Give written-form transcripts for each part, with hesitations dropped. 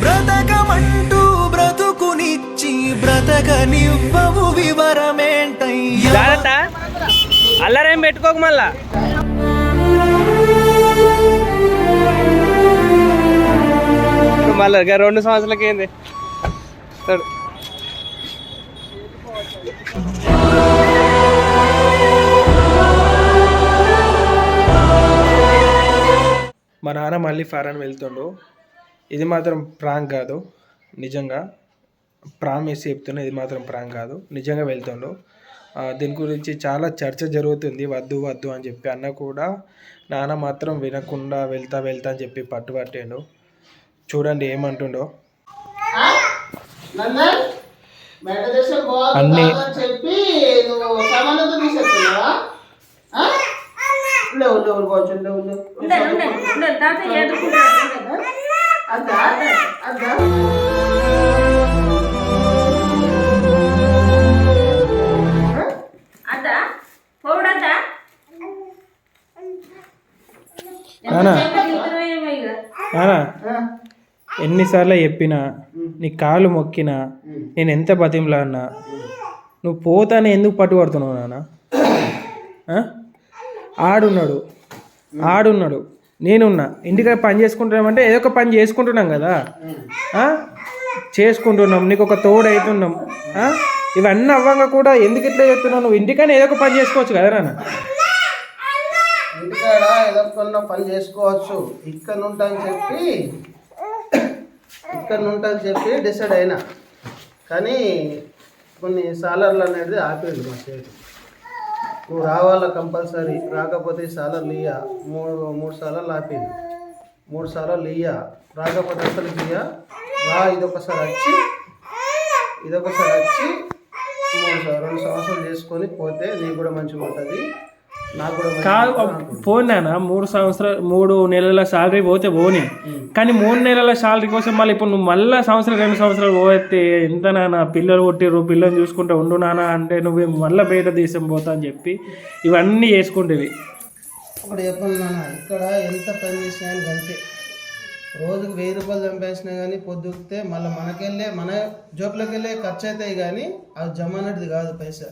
బ్రతకమంటూ బ్రతుకునిచ్చి బ్రతకనివ్వవు వివరమేంటయ్యా. అల్లరేం పెట్టుకోకు మళ్ళా. మళ్ళా 2 సంవత్సరాలకి ఏంది మా నాన్న మళ్ళీ ఫారెన్ వెళ్తుండు. ఇది మాత్రం ప్రాంక్ కాదు, నిజంగా ప్రామిస్ చెప్తున్నా, ఇది మాత్రం ప్రాంక్ కాదు, నిజంగా వెళ్తుండు. దీని గురించి చాలా చర్చ జరుగుతుంది, వద్దు వద్దు అని చెప్పి. అన్న కూడా నాన్న మాత్రం వినకుండా వెళ్తా వెళ్తా అని చెప్పి పట్టుబట్టాడు. చూడండి ఏమంటుండో. అన్నీ ఎన్నిసార్లు చెప్పినా, నీ కాలు మొక్కినా, నేను ఎంత బతిమలా అన్నా, నువ్వు పోతానే ఎందుకు పట్టుబడుతున్నావు నాన్న? ఆడున్నాడు నేనున్నా, ఇంటికాడ పని చేసుకుంటున్నామంటే ఏదో ఒక పని చేసుకుంటున్నాం కదా, చేసుకుంటున్నాం, నీకు ఒక తోడు అవుతున్నాం. ఇవన్నీ అవ్వంగా కూడా ఎందుకు ఇట్లా చెప్తున్నావు? నువ్వు ఇంటికైనా ఏదో ఒక పని చేసుకోవచ్చు కదా నాన్న. ఇంటికాడ ఏదో పని చేసుకోవచ్చు, ఇక్కడ ఉంటాని చెప్పి డిసైడ్ అయినా. కానీ కొన్ని సాలర్లు అనేది ఆపేది మా చేతి. నువ్వు రావాలా కంపల్సరీ, రాకపోతే సాలర్లు ఇయ్యా. మూడు సాలర్లు ఆపేది. 3 సాలర్లు ఇయ్యా, రాకపోతే అసలు ఇయ్యా. రా, ఇదొకసారి వచ్చి 2 సంవత్సరాలు చేసుకొని పోతే నీకు కూడా మంచిగా ఉంటుంది, నాకు కూడా. పోనీ నాన్న, 3 నెలల శాలరీ పోతే పోనీ, కానీ 3 నెలల శాలరీ కోసం మళ్ళీ ఇప్పుడు నువ్వు మళ్ళీ 2 సంవత్సరాలు పోతే ఎంత నాన్న? పిల్లలు కొట్టిర్రు, పిల్లల్ని చూసుకుంటే ఉండు నాన్న అంటే నువ్వు మళ్ళీ బయట దేశం పోతా అని చెప్పి ఇవన్నీ చేసుకుంటేవి. ఇప్పుడు చెప్పండి నాన్న, ఇక్కడ ఎంత పని చేసినా కానీ అంతే. రోజుకు 1000 రూపాయలు సంపాదించినా కానీ పొద్దుకితే మళ్ళీ మన జోబులోకి వెళ్ళే ఖర్చు అవుతాయి, కానీ అది జమ అనేది కాదు పైసా,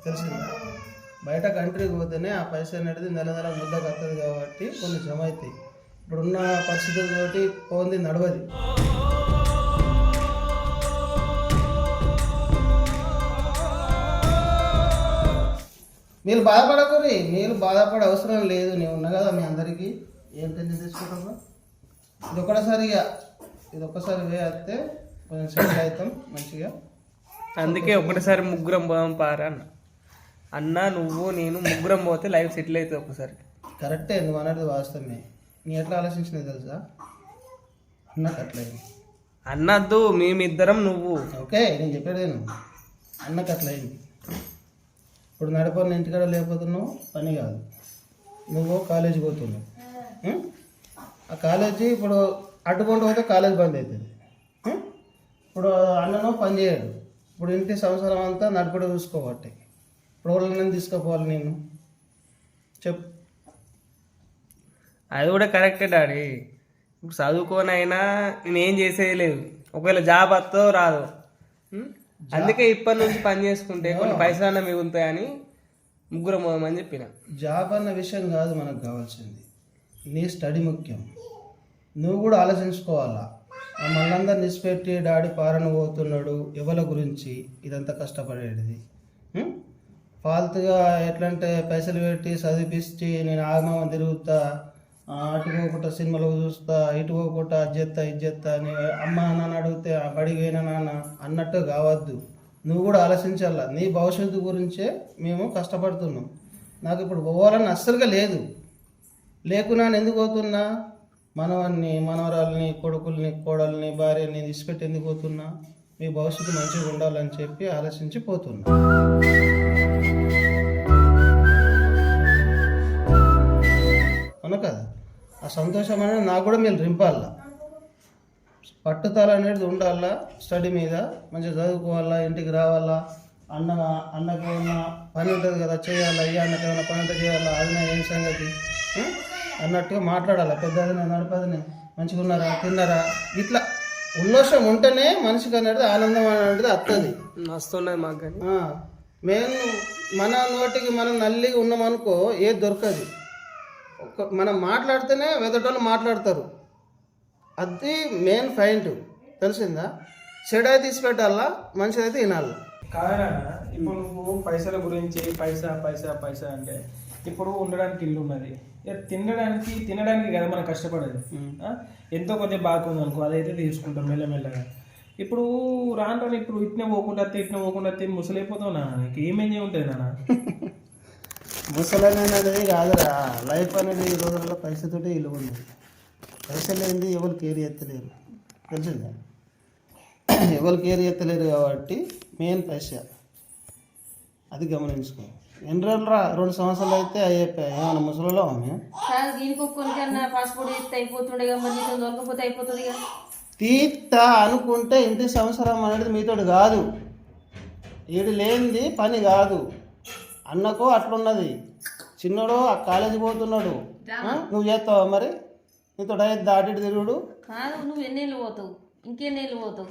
తెలిసిందా? బయట కంట్రీకి పోతేనే ఆ పైసా అనేది నెల ముద్దకు వస్తుంది కాబట్టి కొన్ని జమ అవుతాయి. ఇప్పుడున్న పరిస్థితులతోటి పోంది నడవది. మీరు బాధపడకూరి, మీరు బాధపడే అవసరం లేదు. నేను ఉన్నా కదా మీ అందరికీ. ఏం టెన్షన్ తీసుకుంటాము? ఇది ఒక్కసారి వేస్తే కొంచెం సెటిల్ అవుతాం మంచిగా. అందుకే ఒకటిసారి ముగ్గురం పోదాం పారా అన్న నువ్వు నేను ముగ్గురం పోతే లైఫ్ సెటిల్ అవుతుంది ఒకసారి. కరెక్టే, నువ్వు అనేది వాస్తవమే. నీ ఎట్లా ఆలోచించినది తెలుసా? అన్నకు అట్లయింది. అన్నద్దు, మేమిద్దరం నువ్వు. ఓకే, నేను చెప్పేదేను. అన్నకు అట్లయింది. ఇప్పుడు నడపని ఇంటికాడ లేకపోతున్నావు, పని కాదు. నువ్వు కాలేజీకి పోతున్నావు. ఆ కాలేజీ ఇప్పుడు అడ్డుకుంటూ పోతే కాలేజ్ బంద్ అవుతుంది. ఇప్పుడు అన్నను పని చేయడు. ఇప్పుడు ఇంటి సంవత్సరం అంతా నడుపుడు చూసుకోబట్టి ఇప్పుడు వాళ్ళని తీసుకుపోవాలి నేను. చెప్పు. అది కూడా కరెక్టే డాడీ. ఇప్పుడు చదువుకోనైనా నేనేం చేసేది లేదు. ఒకవేళ జాబ్ వస్తో రాదు. అందుకే ఇప్పటి నుంచి పని చేసుకుంటే కొన్ని పైసలు అన్న మిగులుతాయని ముగ్గురం పోదామని చెప్పిన. జాబ్ అన్న విషయం కాదు మనకు కావాల్సింది, నీ స్టడీ ముఖ్యం. నువ్వు కూడా ఆలోచించుకోవాలా. మనందరిని నిలిచిపెట్టి డాడీ పారణ పోతున్నాడు ఎవరి గురించి ఇదంతా కష్టపడేది. ఫాల్తుగా ఎట్లంటే పైసలు పెట్టి చదివిపిస్తే నేను ఆగమం తిరుగుతా, అటు పోకుండా సినిమాలు చూస్తా, ఇటు పోకుండా అది చేస్తా అని అమ్మ నాన్న అడిగితే బడికి పోయినా నాన్న అన్నట్టు కావద్దు. నువ్వు కూడా ఆలోచించాలా. నీ భవిష్యత్తు గురించే మేము కష్టపడుతున్నాం. నాకు ఇప్పుడు పోవాలని అస్సలుగా లేదు. లేకున్నా ఎందుకు పోతున్నా? మనవాన్ని, మనవరాలని, కొడుకుల్ని, కోడల్ని, భార్యని తీసిపెట్టి ఎందుకు పోతున్నా? మీ భవిష్యత్తు మంచిగా ఉండాలని చెప్పి ఆలోచించి పోతున్నా. అవును కదా? ఆ సంతోషం అనేది నాకు కూడా మీరు రింపాలా. పట్టుదల అనేది ఉండాలా. స్టడీ మీద మంచిగా చదువుకోవాలా, ఇంటికి రావాలా, అన్నకు ఉన్న పని ఉంటుంది కదా, చేయాలి, అయ్యా అన్నకి ఏమైనా పని ఉంటే చేయాలా, అది నా ఏం సంగతి అన్నట్టుగా మాట్లాడాలి. పెద్దదినే నడపదినే మంచిగా ఉన్నారా, తిన్నారా, ఇట్లా ఉల్లాసం ఉంటేనే మనిషికి అనేది ఆనందం అనేది వస్తుంది. వస్తున్నాయి మాకు కానీ మేము మన నోటికి మనం నల్లిగా ఉన్నామనుకో ఏది దొరకదు. మనం మాట్లాడితేనే వెదటోళ్ళు మాట్లాడతారు, అది మెయిన్ పాయింట్. తెలిసిందా? చెడు అయితే తీసి పెట్టాలా, మంచిది అయితే వినాలి. కాదనా ఇప్పుడు నువ్వు పైసల గురించి పైసా పైసా పైసా అంటే ఇప్పుడు ఉండడానికి ఇల్లు ఉన్నది, తినడానికి కదా మనం కష్టపడేది. ఎంతో కొద్దిగా బాగుంది అనుకో, అదైతే తీసుకుంటాం మెల్లమెల్లగా. ఇప్పుడు రాను ఇప్పుడు ఇట్నే పోకుండా ముసలైపోతావు నాన్న, నీకు ఏమేం ఉంటుంది నాన్న? ముసలనేది కాదురా, లైఫ్ అనేది ఈ రోజుల్లో పైసతోటే ఇల్లు ఉంది. పైసలు లేనిది ఎవరు కేర్ ఎత్తలేరు. తెలిసిందా? ఎవరు కేర్ ఎత్తలేరు కాబట్టి మెయిన్ పైసా, అది గమనించుకో. ఎన్ని రోజులు రా, 2 సంవత్సరాలు అయితే అయిపోయాయి. ఏమన్నా ముసలిలో మేము దీనికి ఒక్కొక్కరికన్నా పాస్పోర్ట్ ఇస్తే అయిపోతుండే కదా, మరి నీతో దొరకపోతే అయిపోతుంది కదా. తీర్తా అనుకుంటే ఇంటి సంవత్సరం అనేది మీతోటి కాదు, ఈడు లేనిది పని కాదు. అన్నకు అట్లున్నది, చిన్నోడు ఆ కాలేజీ పోతున్నాడు, నువ్వు చేస్తావా మరి? నీతో దాటి తిరుగుడు కాదు. నువ్వు ఎన్నేళ్ళు పోతావు, ఇంకెన్నేళ్ళు పోతావు?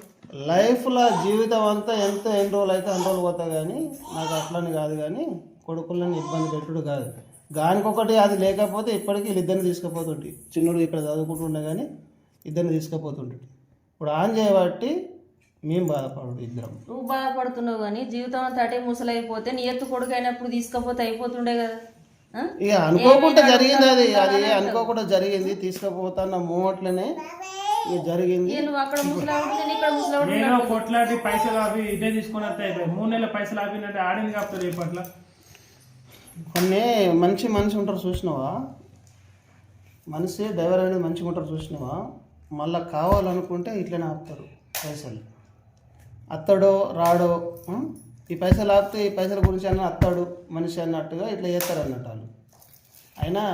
లైఫ్లో జీవితం అంతా ఎన్ని రోజులు అయితే అన్ని రోజులు పోతా, కానీ నాకు అట్లని కాదు. కానీ కొడుకులని ఇబ్బంది పెట్టుడు కాదు. దానికొకటి అది లేకపోతే ఇప్పటికీ వీళ్ళిద్దరిని తీసుకుపోతుంటే, చిన్నోడు ఇక్కడ చదువుకుంటుండే కానీ ఇద్దరిని తీసుకుపోతుంటే, ఇప్పుడు ఆన్ చేయబట్టి మేము బాధపడు ఇద్దరం. నువ్వు బాధపడుతున్నావు కానీ జీవితం అంతా అటే ముసలైపోతే నీ ఎత్తు కొడుకు అయినప్పుడు తీసుకపోతే అయిపోతుండే కదా. ఇక అనుకోకుండా జరిగింది, అది అనుకోకుండా జరిగింది. తీసుకుపోతాన్న మూవట్లనే ఇక జరిగింది. నువ్వు అక్కడ ముసలాడు, నేను ఇక్కడ ముసలాడు. నేను కొట్లాడి పైసలు అవి ఇదే తీసుకుని వస్తే 3 నెలల పైసలు ఆపినట్టు ఆడింది కాపుతుంది. ఇప్పట్లో కొన్ని మనిషి ఉంటారు చూసినావా, మనిషి డ్రైవర్ అనేది మంచిగా ఉంటారు చూసినావా, మళ్ళీ కావాలనుకుంటే ఇట్లనే ఆపుతారు. పైసలు అత్తడో రాడో, ఈ పైసలు ఆపితే ఈ పైసల గురించి అన్న అత్తాడు మనిషి అన్నట్టుగా ఇట్లా చేస్తారు అన్నట్టు వాళ్ళు. అయినా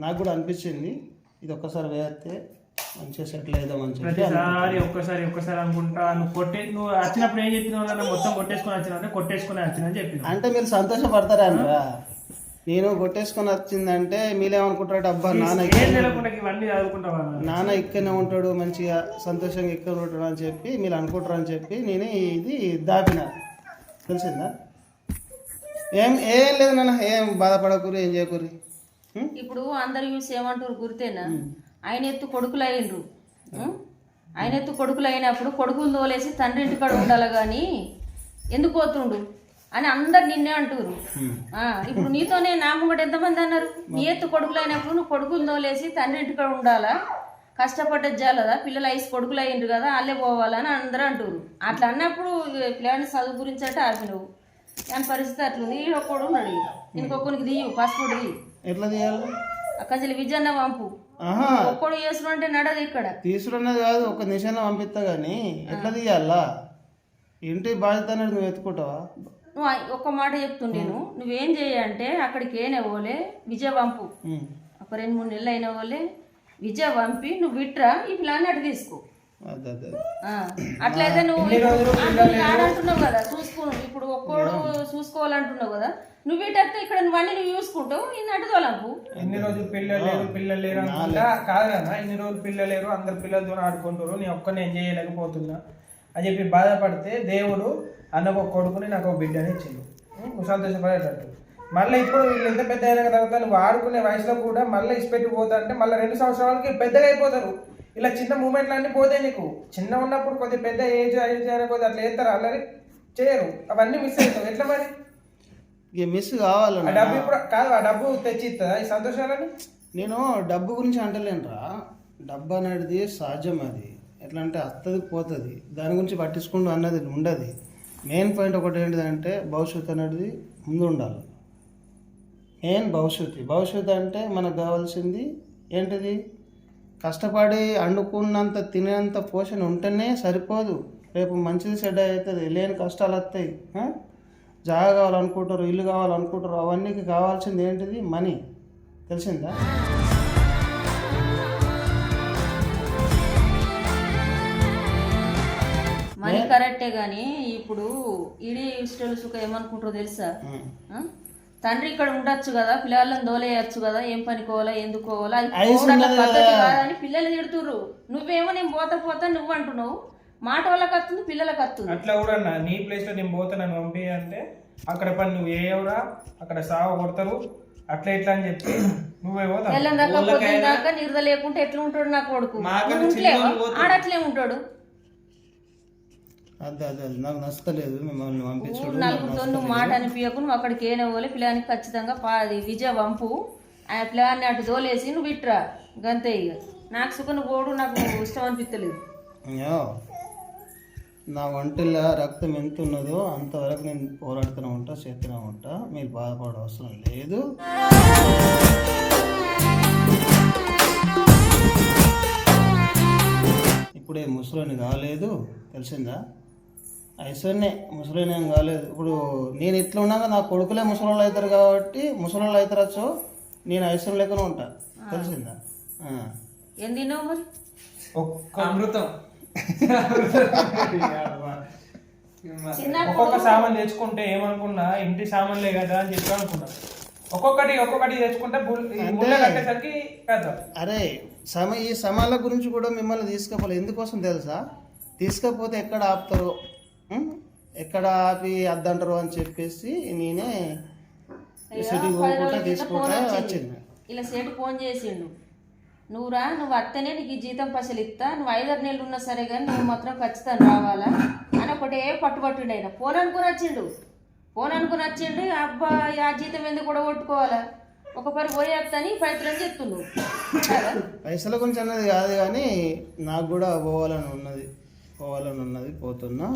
నాకు కూడా అనిపించింది, ఇది ఒక్కసారి వేస్తే మంచిగా సెటిల్ అవుదామని చెప్పి. ప్రతిసారి ఒక్కసారి అనుకుంటా. నువ్వు వచ్చినప్పుడు ఏం చెప్పినావు? మొత్తం కొట్టేసుకొని వచ్చిన చెప్పిన అంటే మీరు సంతోషపడతారా అనరా? నేను కొట్టేసుకొని వచ్చిందంటే మీరేమనుకుంటారు, అబ్బా నాన్న ఇక్కడనే ఉంటాడు, మంచిగా సంతోషంగా ఇక్కడ ఉంటాడు అని చెప్పి మీరు అనుకుంటారు అని చెప్పి నేను ఇది దాపిన. తెలిసిందా? ఏం లేదు నాన్న, ఏం బాధపడకూరి, ఏం చేయకూరి. ఇప్పుడు అందరు చూసి ఏమంటారు గుర్తేనా, ఆయన ఎత్తు కొడుకులు అయ్యిండ్రు. ఆయన ఎత్తు కొడుకులు అయినప్పుడు కొడుకులు తోలేసి తండ్రి ఇంటికాడ ఉండాలి కానీ ఎందుకు పోతుండు అని అందరు నిన్నే అంటారు. ఇప్పుడు నీతోనే నా ముంగట ఎంతమంది అన్నారు, నీ ఎత్తు కొడుకులు అయినప్పుడు నువ్వు కొడుకులు తోలేసి తండ్రి ఇంటికాడ ఉండాలా, కష్టపడ్డది జాలదా, పిల్లలు 5 కొడుకులు అయ్యిండ్రు కదా వాళ్ళే పోవాలని అందరూ అంటారు. అట్లా అన్నప్పుడు పిల్లని చదువు గురించి అంటే ఆపినవు. దాని పరిస్థితి అట్లుంది. ఈ ఒక్కడు ఉన్నాడు, ఇంకొకరికి దియ్యు పాస్పోర్ట్ దియ్యు. ఎట్లా తీయాలి? అక్కడ విజయన్న పంపు. ఒక్కడు చేసుడు అంటే నడదు ఇక్కడ. తీసుకున్నది కాదు, ఒక నిమిషంలో పంపిస్తా కానీ ఎట్లా తీయాలా? ఇంటి బాధ్యత అనేది నువ్వు ఎత్తుకుంటావా? నువ్వు ఒక్క మాట చెప్తుండేను, నువ్వేం చేయంటే అక్కడికి ఏనవ్వలే విజయ పంపు, ఒక 2-3 నెలలు అయిన వాళ్ళే విజయ పంపి నువ్వు విట్రా ఈ ప్లాన్ అటు తీసుకో. అట్లయితే నువ్వు అంటున్నావు కదా ఇప్పుడు ఒక్కోడు చూసుకోవాలంటున్నావు కదా, నువ్వు ఇటైతే ఇక్కడ నువ్వన్నీ నువ్వు చూసుకుంటావు, నేను అటుదోలంపు. ఎన్ని రోజులు పిల్లలు లేరు అనుకుంటా కాదన్నా, ఇన్ని రోజులు పిల్లలు లేరు, అందరు పిల్లలతో ఆడుకుంటారు, నేను ఒక్కరిని ఏం చేయలేకపోతున్నా అని చెప్పి బాధపడితే దేవుడు అన్నకు ఒక కొడుకుని నాకు ఒక బిడ్డని ఇచ్చిండు, నువ్వు సంతోషపడేటట్టు. మళ్ళీ ఇప్పుడు వీళ్ళు ఎంత పెద్ద అయిన తర్వాత నువ్వు ఆడుకునే వయసులో కూడా మళ్ళీ ఇచ్చిపెట్టి పోతా అంటే మళ్ళీ 2 సంవత్సరాలకి పెద్దగా అయిపోతారు. ఇలా చిన్న మూమెంట్లు అన్నీ పోతాయి. నీకు చిన్న ఉన్నప్పుడు కొద్దిగా పెద్ద ఏజ్ కొద్దిగా అట్లా వేస్తారు, అల్లరి చేయరు, అవన్నీ మిస్ అవుతావు. ఎట్లా మరి? ఇక మిస్ కావాలి. డబ్బు ఇప్పుడు కాదు, ఆ డబ్బు తెచ్చి ఇస్తుందా ఈ సంతోషాలని? నేను డబ్బు గురించి అంటలేనురా, డబ్బు అనేది సహజం. అది ఎట్లా అంటే వస్తుంది పోతుంది, దాని గురించి పట్టించుకుంటూ అన్నది ఉండదు. మెయిన్ పాయింట్ ఒకటి ఏంటిదంటే భవిష్యత్తు అనేది ముందు ఉండాలి. మెయిన్ భవిష్యత్తు అంటే మనకు కావాల్సింది ఏంటిది? కష్టపడి వండుకున్నంత తినేంత పోషణ ఉంటేనే సరిపోదు, రేపు మంచిది చెడ్డ అవుతుంది, లేని కష్టాలు వస్తాయి. జాగా కావాలనుకుంటారు, ఇల్లు కావాలనుకుంటారు, అవన్నీ కావాల్సింది ఏంటిది? మనీ. తెలిసిందా? మనీ కరెక్టే కానీ ఇప్పుడు ఈడీ ఇష్టలు సుఖ ఏమనుకుంటారో తెలుసా? ఆ? తండ్రి ఇక్కడ ఉండొచ్చు కదా, పిల్లలను దోలేయచ్చు కదా, ఏం పనికోవాలా ఎందుకోవాలా, అది పద్ధతి కాదని పిల్లలు తిడుతుర్రు. నువ్వేమో నేను పోతా నువ్వు అంటున్నావు, మాట వాళ్ళకి వస్తుంది, పిల్లలకు వస్తుంది. అట్లా కూడా అన్న, నీ ప్లేస్ లో నేను పోతా నన్ను పంపి అంటే అక్కడ పని నువ్వు ఏవరా, అక్కడ సాగు కొడతారు అట్లా ఇట్లా అని చెప్పి నువ్వేవో తెల్లం దాకా పొద్దున దాకా నిరద లేకుంటే ఎట్లా ఉంటాడు నా కొడుకు? ఆడట్లే ఉంటాడు. అదే నాకు నచ్చలేదు మిమ్మల్ని పంపించడం. నలుగురితో నువ్వు మాట అనిపించకు, నువ్వు అక్కడికి ఏనవ్వాలి, పిల్లానికి ఖచ్చితంగా విజయ వంపు, ఆ పిల్లాన్ని అటు తోలేసి నువ్వు ఇట్రా గంతే. ఇక నాకు సుఖం పోడు నాకు ఇష్టం అనిపించలేదు. నా ఒంటిలో రక్తం ఎంత ఉన్నదో అంతవరకు నేను పోరాడుతూనే ఉంటా, చేస్తూనే ఉంటా. మీరు బాధపడే అవసరం లేదు. ఇప్పుడే ముసలోని కాలేదు, తెలిసిందా? ఐశ్వర్యనే ముసలోని ఏం కాలేదు. ఇప్పుడు నేను ఇట్లా ఉన్నాక నా కొడుకులే ముసలోళ్ళు అవుతారు కాబట్టి ముసలోళ్ళు అవుతారచ్చు, నేను ఐశ్వర్యం లేకుండా ఉంటా, తెలిసిందా? ఏం తిన్నావు మరి? ఒక్క అమృతం చిన్న ఒక్కొక్క సామాన్ తెచ్చుకుంటే ఏమనుకున్నా ఇంటి సామాన్లే కదా అని చెప్పి అనుకున్నా. ఒక్కొక్కటి తెచ్చుకుంటే ముళ్ళ కట్టేసరికి పెద్ద. అరే ఈ సమాల గురించి కూడా మిమ్మల్ని తీసుకపోలే. ఎందుకోసం తెలుసా? తీసుకపోతే ఎక్కడ ఆపుతారో, ఎక్కడ ఆపి అద్దంటారు అని చెప్పేసి నేనే సిటీకి పోకుండా తీసుకుంటా వచ్చింది. ఇలా సేటు ఫోన్ చేసిండు, నువ్వురా నువ్వు అత్తనే నీకు ఈ జీతం పైసలు ఇస్తా, నువ్వు 5-6 నెలలు ఉన్నా సరే కానీ నువ్వు మాత్రం ఖచ్చితంగా రావాలా అని ఒకటే పట్టుబట్టుండే. ఆయన ఫోన్ అనుకుని వచ్చిండు. అబ్బా ఆ జీతం ఎందుకు కూడా కొట్టుకోవాలా, ఒక పరి పోయేస్తని ప్రయత్నం చేస్తున్నావు. పైసల గురించి అన్నది కాదు కానీ నాకు కూడా పోవాలని ఉన్నది, పోతున్నా.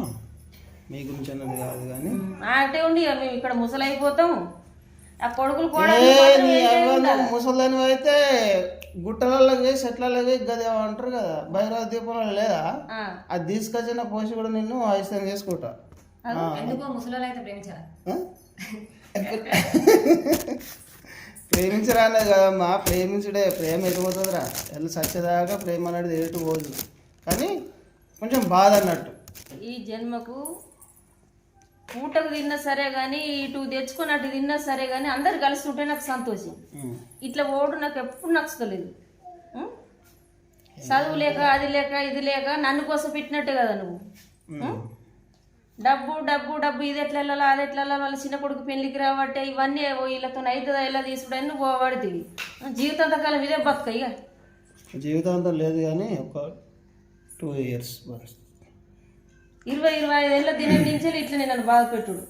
మీ గురించి అన్నది కాదు కానీ అంటే ఉండి మేము ఇక్కడ ముసలైపోతాం. ఆ కొడుకులు ముసలిదాని అయితే గుట్టలలో వేసి చెట్లలో వేసి గది అంటారు కదా, భైరవ దీపంలో లేదా, అది తీసుకొచ్చిన పోసి కూడా నిన్ను ఆయుష్యం చేసుకుంటా. ప్రేమించరా అన్నది కదమ్మా, ప్రేమించుడే. ప్రేమ ఎటుపోతుందిరా, వెళ్ళి సచ్చేదాకా ప్రేమ అనేది ఎటు పోదు, కానీ కొంచెం బాధ అన్నట్టు. ఈ జన్మకు పూటకు తిన్నా సరే కానీ, ఇటు తెచ్చుకొని అటు తిన్నా సరే కానీ అందరు కలిసి ఉంటే నాకు సంతోషం. ఇట్లా ఓడు నాకు ఎప్పుడు నచ్చుతలేదు. చదువు లేక అది లేక ఇది లేక నన్ను కోసం పెట్టినట్టే కదా నువ్వు. డబ్బు డబ్బు డబ్బు ఇది ఎట్లా వెళ్ళాలా అది ఎట్లా వెళ్ళాలి, వాళ్ళ చిన్న కొడుకు పెళ్లికి రాబట్టే ఇవన్నీ వీళ్ళతో అవుతుందా ఎలా తీసుకుంటా నువ్వు పోబడుతుంది. జీవితాంతకాలం ఇదే బతుక. ఇక జీవితాంతం లేదు కానీ ఒక 2 years 20-25 ఏళ్ళ దినం నుంచి ఇట్లా నేను బాధ పెట్టుడు.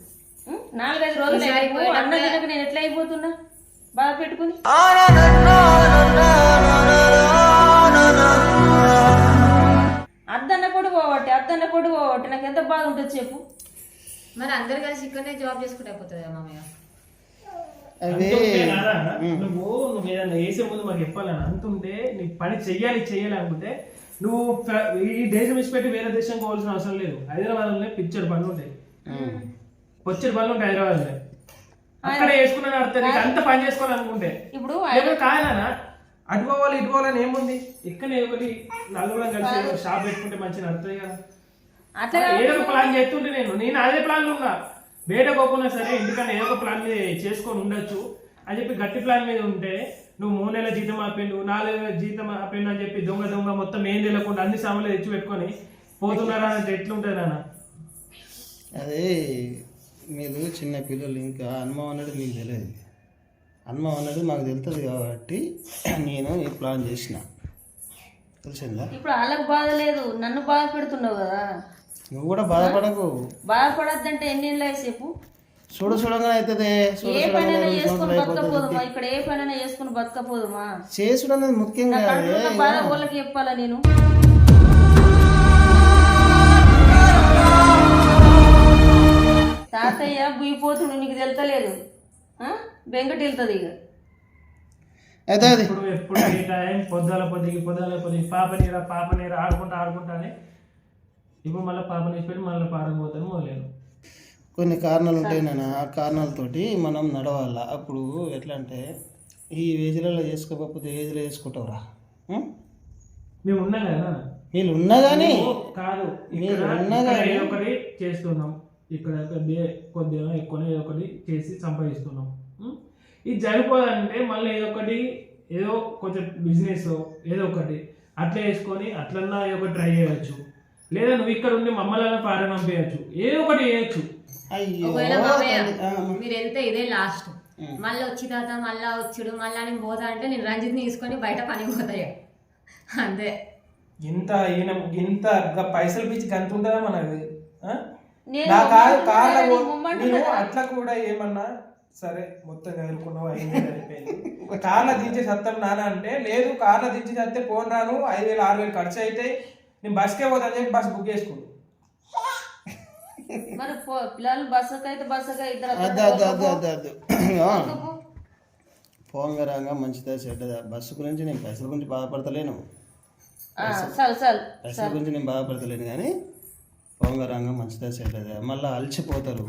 4-5 రోజులు అన్న తినక నేను ఎట్లా అయిపోతున్నా బాధ పెట్టుకుని. అద్దన్న పొడి పోవట్టి నాకు ఎంత బాధ ఉంటుంది చెప్పు. మరి అందరు కలిసి ఇక్కడనే జాబ్ చేసుకుంటే అయిపోతుంది మామయ్య. నువ్వు ఏదైనా వేసే ముందు మాకు చెప్పాలని అంటుంటే నీ పని చెయ్యాలి అనుకుంటే నువ్వు ఈ దేశం ఇచ్చిపెట్టి వేరే దేశం పోవాల్సిన అవసరం లేదు. హైదరాబాద్ లోనే పిక్చర్ పనులు ఉంటాయి, హైదరాబాద్ లో అక్కడ వేసుకున్నాను అర్థం. అంత పని చేసుకోవాలనుకుంటే ఇప్పుడు కాదనా అటు పోవాలి ఇటు పోవాలని ఏముంది, ఇక్కడనే ఒకటి నలుగురం కలిసి షాప్ పెట్టుకుంటే మంచిగా నడుతుంది కదా. ఏదో ఒక ప్లాన్ చేస్తుంటే నేను అదే ప్లాన్ ఉన్నా, బయట పోకుండా సరే ఇంటికన్నా ఏదో ఒక ప్లాన్ చేసుకొని ఉండొచ్చు అని చెప్పి గట్టి ప్లాన్ మీద ఉంటే నువ్వు 3 నెలల జీతం ఆపిండు 4 నెలల జీతం ఆపిండు అని చెప్పి దొంగ మొత్తం ఏం తెలియకుండా అన్ని సామాన్లు తెచ్చి పెట్టుకొని పోతున్నారా అంటే ఎట్లుంటుంది అన్న? అదే మీరు చిన్న పిల్లలు, ఇంకా అనుభవం అనేది మీకు తెలియదు. అనుభవం అనేది మాకు తెలుస్తుంది కాబట్టి నేను ఈ ప్లాన్ చేసిన, తెలిసిందా? ఇప్పుడు వాళ్ళకు బాధ లేదు, నన్ను బాధ పెడుతున్నావు కదా. నువ్వు కూడా బాధపడకు. బాధపడద్దంటే ఎన్ని ఏళ్ళు అయ్యేసేపు చూడగానే అవుతుంది. ఏ పనైనా చేసుకుని బతకపోదుమా, ఇక్కడ ఏ పనైనా చేసుకుని బతకపోదుమా? చేసుడు అనేది ముఖ్యంగా బాధ వాళ్ళకి చెప్పాలా నేను? తాతయ్య బుయ్యిపోతుడు నీకు తెలుతలేదు, బెంగటి వెళ్తుంది. ఇక అయితే ఎప్పుడు ఏ టైం పొద్దుల పొద్దుకి పాప నీరు ఆడుకుంటానే ఇప్పుడు మళ్ళీ పాప నిలిచిపెట్టి మళ్ళీ పారకపోతాను మొదలేను. కొన్ని కారణాలు ఉంటాయి నాన్న, ఆ కారణాలతోటి మనం నడవాలా. అప్పుడు ఎట్లా అంటే ఈ ఏజ్లలో చేసుకోకపోతే ఏజ్లో చేసుకుంటావురా. మేము ఉన్నాం కదా. వీళ్ళు ఉన్నా కానీ కాదు మీరు ఇక్కడ ఉన్నా ఇక్కడ కానీ ఏదో ఒకటి చేస్తున్నాం, ఇక్కడ కొద్దిగా ఎక్కువనే ఏదో ఒకటి చేసి సంపాదిస్తున్నాం. ఇది సరిపోదంటే మళ్ళీ ఏదో కొంచెం బిజినెస్ ఏదో ఒకటి అట్లా వేసుకొని అట్లన్నా ఏదో ఒకటి ట్రై చేయొచ్చు. లేదా నువ్వు ఇక్కడ ఉండి మమ్మల్ని ఫారెన్ పంపించచ్చు, ఏదో ఒకటి చేయొచ్చు. అయ్యో ఒకవేళ మామయ్య మీరు వెళ్తే ఇదే లాస్ట్, మళ్ళీ వచ్చి తాత మళ్ళా వచ్చుడు మళ్ళా నేను పోతా అంటే నేను రంజిత్ని తీసుకొని బయట పని పోతాయి అంతే. ఇంత పైసలు పిచ్చి గంత ఉంటుందా మనది? నేను నా కాదు కార్ల నేను ముమ్మంటున్నా నేను అట్లా కూడా ఏమన్నా సరే మొత్తం చదువుకున్నావు 5,000 అయిపోయింది, కార్ల దించే సత్తం నాన్న అంటే లేదు, కార్ల దించి సత్తే ఫోన్ రాను 5,000 6,000 ఖర్చు అయితే నేను బస్కే పోతాను చెప్పి బస్ బుక్ చేసుకుంటు. మరి పిల్లలు బస్సుకైతే అద్దు పోంగరంగా మంచిదా చెడ్డదా, బస్సు గురించి నేను పైసల గురించి బాధపడతలేను, పైసల గురించి నేను బాధపడతలేను, కానీ పోంగరంగా మంచిదా చెడ్డదా మళ్ళీ అలసిపోతారు.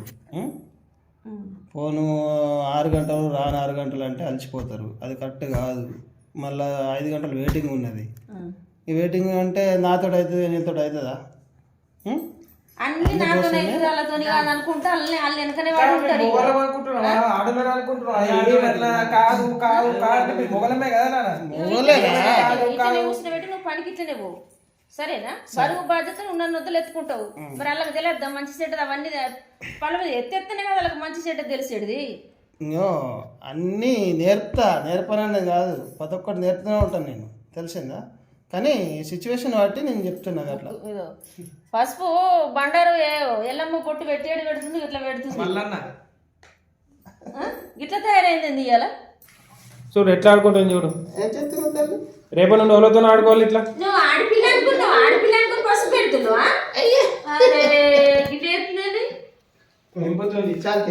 ఫోను 6 గంటలు రాను 6 గంటలు అంటే అలసిపోతారు, అది కరెక్ట్ కాదు. మళ్ళీ 5 గంటలు వెయిటింగ్ ఉన్నది, ఈ వెయిటింగ్ అంటే నాతో అవుతుంది నీతో అవుతుందా? అన్ని నాతో అనుకుంటా వాళ్ళు వెనకనే వాడు ఉంటారు. నువ్వు పనికి ఇట్లనే పోవు సరేనా, బరువు బాధ్యత ఉన్న నొద్దులు ఎత్తుకుంటావు. మరి వాళ్ళకి తెలియద్దా మంచి చెడ్డది? అవన్నీ పళ్ళ మీద ఎత్తేనే కదా వాళ్ళకి మంచి చెడ్డ తెలిసేది. అన్నీ నేర్పననే కాదు, ప్రతి ఒక్కటి నేర్పుతూనే ఉంటాను నేను, తెలిసిందా? కానీ సిచ్యువేషన్ బట్టి నేను చెప్తున్నాను అట్లా. పసుపు బండారు ఎల్లమ్మ పొట్టు పెట్టి పెడుతుంది, ఇట్లా పెడుతుంది, ఇట్లా తయారైంది ఇవాళ. చూడు ఎట్లా ఆడుకుంటుంది చూడు, ఏం చెప్తున్నావు తల్లి? రేపటి నుండి ఎవరితో ఆడుకోవాలి ఇట్లా? నువ్వు ఆడపిల్ల అనుకున్నావు, ఆడపిల్ల అనుకుని పసుపు పెడుతున్నావా?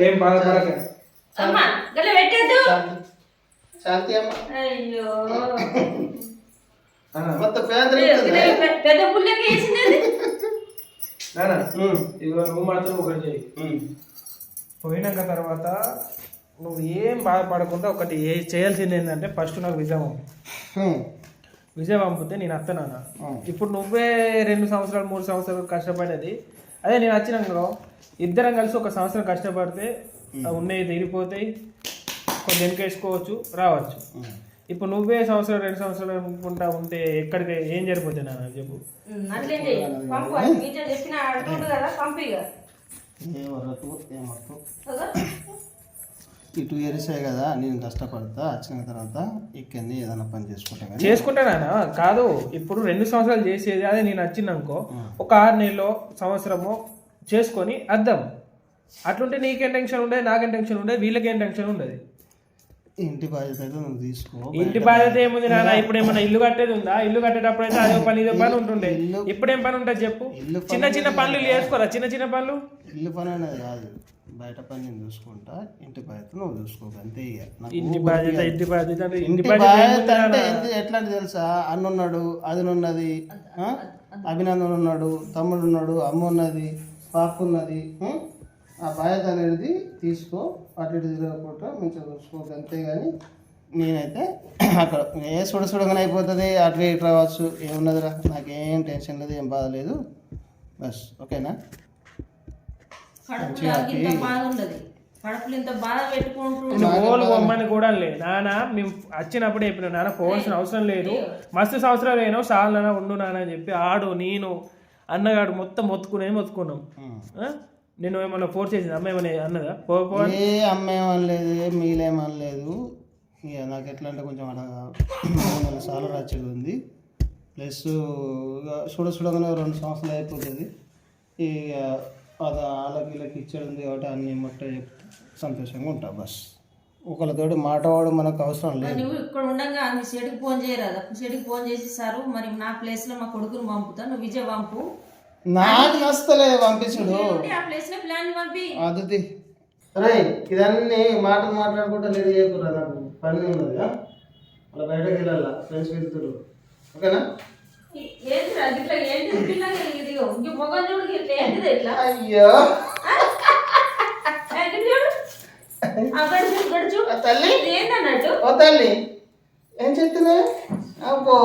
ఏం బాధపడక అమ్మా గట్ల పెట్టేద్దు. శాంతి అమ్మ అయ్యో మొత్తం పెద్ద పుల్లకి వేసింది. ఇదిగో నువ్వు మాత్రం ఒకటి చేయి, పోయినాక తర్వాత నువ్వు ఏం బాధపడకుండా ఒకటి చేయాల్సింది ఏంటంటే ఫస్ట్ నాకు విజయ పంపితే నేను వస్తానా. ఇప్పుడు నువ్వే 2 సంవత్సరాలు 3 సంవత్సరాలు కష్టపడేది, అదే నేను వచ్చినాక ఇద్దరం కలిసి 1 సంవత్సరం కష్టపడితే ఉన్నాయి తీరిపోతాయి, కొంచెం వెనకేసుకోవచ్చు రావచ్చు. ఇప్పుడు నువ్వే సంవత్సరం 2 సంవత్సరాలు అనుకుంటా ఉంటే ఎక్కడికి ఏం జరిపోతుంది నాన్న చెప్పు. ఈ 2 years కదా నేను కష్టపడతా, వచ్చిన తర్వాత ఇక్కడిని ఏదైనా పని చేసుకుంటానా కాదు. ఇప్పుడు 2 సంవత్సరాలు చేసేది అదే నేను వచ్చిందనుకో, ఒక 6 నెలలో సంవత్సరము చేసుకొని అర్థం. అట్లుంటే నీకేం టెన్షన్ ఉండదు, నాకేం టెన్షన్ ఉండదు, వీళ్ళకేం టెన్షన్ ఉండదు. ఇంటి బాధ్యత అయితే నువ్వు తీసుకో. ఇంటి బాధ్యత ఏముంది నాన్న? ఇప్పుడు ఏమన్నా ఇల్లు కట్టేది ఉందా? ఇల్లు కట్టేటప్పుడు అయితే అదో పని ఇదో పని ఉంటుండే, ఇప్పుడేం పని ఉంటుంది చెప్పు? చిన్న పనులు చేసుకోరా, చిన్న పనులు. ఇల్లు పని అనేది కాదు, బయట పని నేను చూసుకుంటా, ఇంటి బాధ్యత నువ్వు చూసుకోక అంతే. ఇంటి బాధ్యత అంటే ఎట్లా తెలుసా? అన్నున్నాడు, అదినున్నది, అభినందన్ ఉన్నాడు, తమ్ముడు ఉన్నాడు, అమ్మ ఉన్నది, పాప ఉన్నది. ఆ బాధ్యత అనేది తీసుకో, అటు ఇటు తిరగకుండా మంచిగా చూసుకోక అంతేగాని నేనైతే అక్కడ సుడగానే అయిపోతుంది, అటు ఇటు రావచ్చు, ఏమున్నదిరా, నాకేం టెన్షన్ లేదు, ఏం బాధ లేదు, బస్ ఓకేనా? బొమ్మని కూడా లేదు నాన్న, మేము వచ్చినప్పుడు చెప్పిన నాన్న పోవాల్సిన అవసరం లేదు, మస్తు సంవత్సరాలు అయినా చాలు నాన్న ఉండు నాన్న అని చెప్పి ఆడు నేను అన్నగాడు మొత్తం మొత్తుకున్నాం. నేను ఏమన్నా ఫోర్స్ చేసింది అమ్మ ఏమన్నా అన్నదా? ఏ అమ్మ ఏమనలేదు, మీలేమనలేదు. ఇక నాకు ఎట్లా అంటే కొంచెం అలా 3 నెలల సార్లు రచ్చగా ఉంది, ప్లస్ చూడగానే 2 సంవత్సరాలు అయిపోతుంది. ఇక అది వాళ్ళకి ఇచ్చేది ఉంది కాబట్టి అన్ని మొట్ట సంతోషంగా ఉంటా. బస్ ఒకళ్ళతోటి మాట్లాడు మనకు అవసరం లేదు. నువ్వు ఇక్కడ ఉండగా మీ చెడికి ఫోన్ చేయరాదా? చెడికి ఫోన్ చేసి సారు మరి నా ప్లేస్ లో మా కొడుకుని పంపుతా, నువ్వు విజయ్ పంపు. నాకు నచ్చలేదు పంపించుడు, అది రే ఇదన్నీ మాట్లాడుకుంటా లేదు చేయకురా, నాకు పని ఉన్నది, అలా బయటకు వెళ్ళాలా, ఫ్రెండ్స్ వెళ్తారు, ఓకేనా? అయ్యో తల్లి ఓ తల్లి ఏం చెప్తున్నా? అబ్బో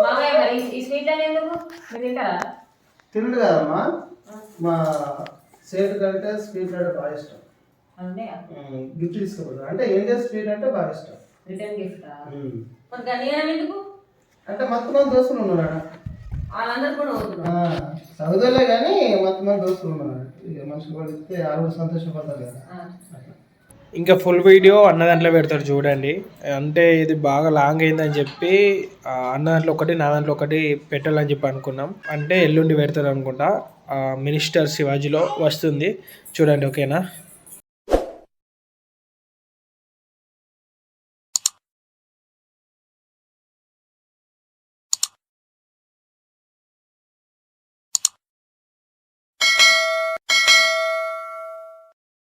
మామయ్య మరి ఈ స్వీట్ అని ఎందుకు మీరు తింటారా? తిండు కదమ్మా, మా సేట్ కంటే స్వీట్ అంటే బాగా ఇష్టం. అంటే గిఫ్ట్ తీసుకోకూడదు అంటే ఇండియా స్వీట్ అంటే బాగా ఇష్టం. రిటర్న్ గిఫ్ట్ మరి గనియనం ఎందుకు? అంటే మొత్తం మంది దోస్తులు ఉన్నారు వాళ్ళందరూ కూడా పోతున్నారు. చదువులే కానీ మొత్తం మంది దోస్తులు ఉన్నారు. ఇక మనిషి కూడా ఇస్తే ఆరు సంతోషపడతారు కదా. ఇంకా ఫుల్ వీడియో అన్న దాంట్లో పెడతాడు చూడండి. అంటే ఇది బాగా లాంగ్ అయిందని చెప్పి అన్న దాంట్లో ఒకటి నా దాంట్లో ఒకటి పెట్టాలని చెప్పి అనుకున్నాం. అంటే ఎల్లుండి పెడతారు అనుకుంటా. మినిస్టర్ శివాజీలో వస్తుంది చూడండి, ఓకేనా.